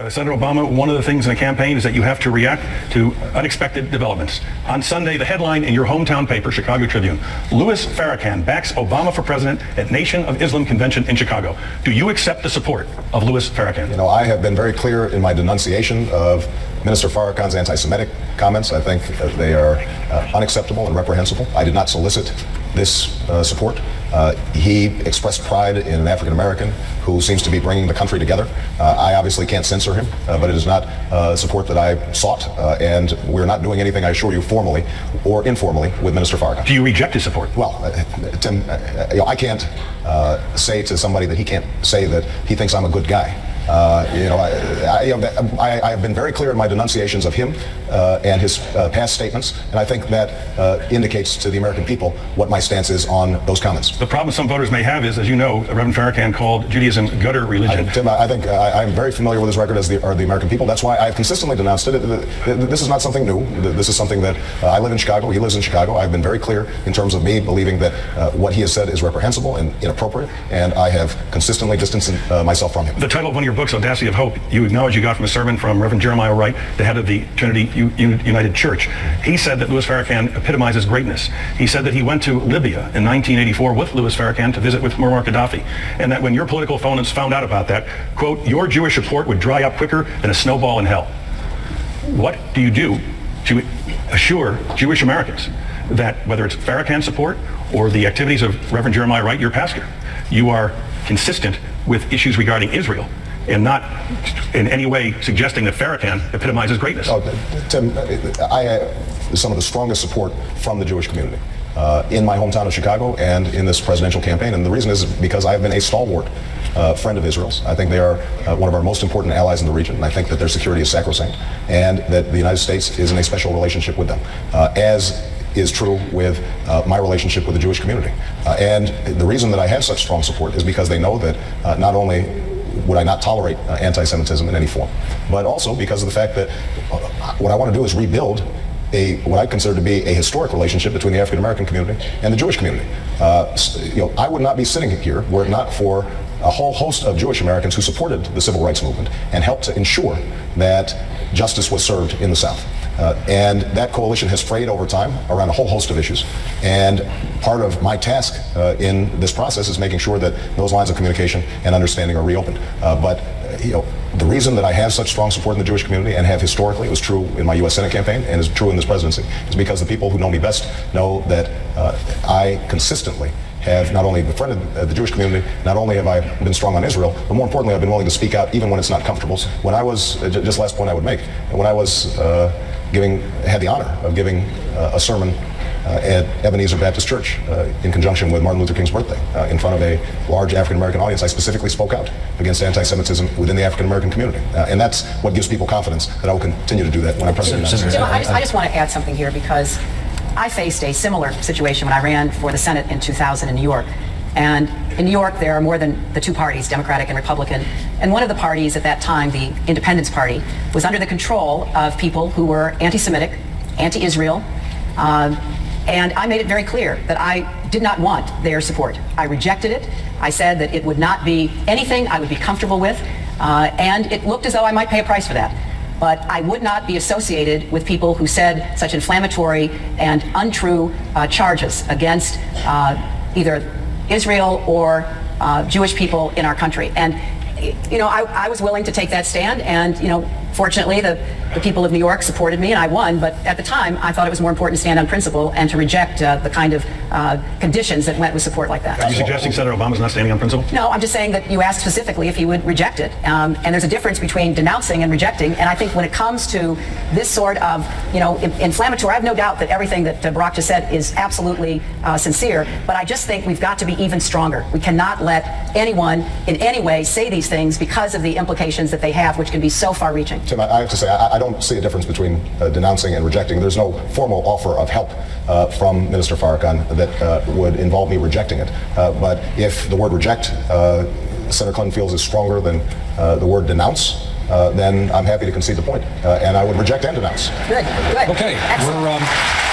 Senator Obama, one of the things in a campaign is that you have to react to unexpected developments. On Sunday, the headline in your hometown paper, Chicago Tribune, Louis Farrakhan backs Obama for president at Nation of Islam convention in Chicago. Do you accept the support of Louis Farrakhan? You know, I have been very clear in my denunciation of Minister Farrakhan's anti-Semitic comments. I think they are unacceptable and reprehensible. I did not solicit this support. He expressed pride in an African American who seems to be bringing the country together. I obviously can't censor him, but it is not support that I sought, and we're not doing anything, I assure you, formally or informally with Minister Farrakhan. Do you reject his support? Well, Tim, I can't say to somebody that he can't say that he thinks I'm a good guy. I have been very clear in my denunciations of him and his past statements, and I think that indicates to the American people what my stance is on those comments. The problem some voters may have is, as you know, Reverend Farrakhan called Judaism gutter religion. Tim, I think I'm very familiar with his record, as are the American people. That's why I've consistently denounced it. This is not something new. This is something that I live in Chicago. He lives in Chicago. I've been very clear in terms of me believing that what he has said is reprehensible and inappropriate, and I have consistently distanced myself from him. The title of one of your books, Audacity of Hope, you acknowledge you got from a sermon from Reverend Jeremiah Wright, the head of the Trinity United Church. He said that Louis Farrakhan epitomizes greatness. He said that he went to Libya in 1984 with Louis Farrakhan to visit with Muammar Gaddafi, and that when your political opponents found out about that, quote, your Jewish support would dry up quicker than a snowball in hell. What do you do to assure Jewish Americans that whether it's Farrakhan support or the activities of Reverend Jeremiah Wright, your pastor, you are consistent with issues regarding Israel and not in any way suggesting that Farrakhan epitomizes greatness? Oh, Tim, I have some of the strongest support from the Jewish community in my hometown of Chicago and in this presidential campaign. And the reason is because I have been a stalwart friend of Israel's. I think they are one of our most important allies in the region, and I think that their security is sacrosanct, and that the United States is in a special relationship with them, as is true with my relationship with the Jewish community. And the reason that I have such strong support is because they know that not only would I not tolerate anti-Semitism in any form, but also because of the fact that what I want to do is rebuild what I consider to be a historic relationship between the African American community and the Jewish community. I would not be sitting here were it not for a whole host of Jewish Americans who supported the civil rights movement and helped to ensure that justice was served in the South. And that coalition has frayed over time around a whole host of issues. And part of my task in this process is making sure that those lines of communication and understanding are reopened. The reason that I have such strong support in the Jewish community, and have historically, it was true in my U.S. Senate campaign and is true in this presidency, is because the people who know me best know that I consistently have not only befriended the Jewish community, not only have I been strong on Israel, but more importantly, I've been willing to speak out even when it's not comfortable. When I was, just last point I would make, when I was had the honor of giving a sermon at Ebenezer Baptist Church in conjunction with Martin Luther King's birthday in front of a large African American audience, I specifically spoke out against anti-Semitism within the African American community. And that's what gives people confidence that I will continue to do that when I'm president. I just want to add something here, because I faced a similar situation when I ran for the Senate in 2000 in New York. And in New York, there are more than the two parties, Democratic and Republican. And one of the parties at that time, the Independence Party, was under the control of people who were anti-Semitic, anti-Israel. And I made it very clear that I did not want their support. I rejected it. I said that it would not be anything I would be comfortable with. And it looked as though I might pay a price for that. But I would not be associated with people who said such inflammatory and untrue charges against either Israel or Jewish people in our country. And I was willing to take that stand, and fortunately the people of New York supported me and I won, but at the time I thought it was more important to stand on principle and to reject the kind of conditions that went with support like that. Are you suggesting Senator Obama's not standing on principle? No, I'm just saying that you asked specifically if he would reject it, and there's a difference between denouncing and rejecting, and I think when it comes to this sort of inflammatory, I have no doubt that everything that Barack just said is absolutely sincere, but I just think we've got to be even stronger. We cannot let anyone in any way say these things because of the implications that they have, which can be so far-reaching. Tim, I have to say, I don't see a difference between denouncing and rejecting. There's no formal offer of help from Minister Farrakhan that would involve me rejecting it. But if the word reject, Senator Clinton feels is stronger than the word denounce, then I'm happy to concede the point. And I would reject and denounce. Good. Okay. Excellent.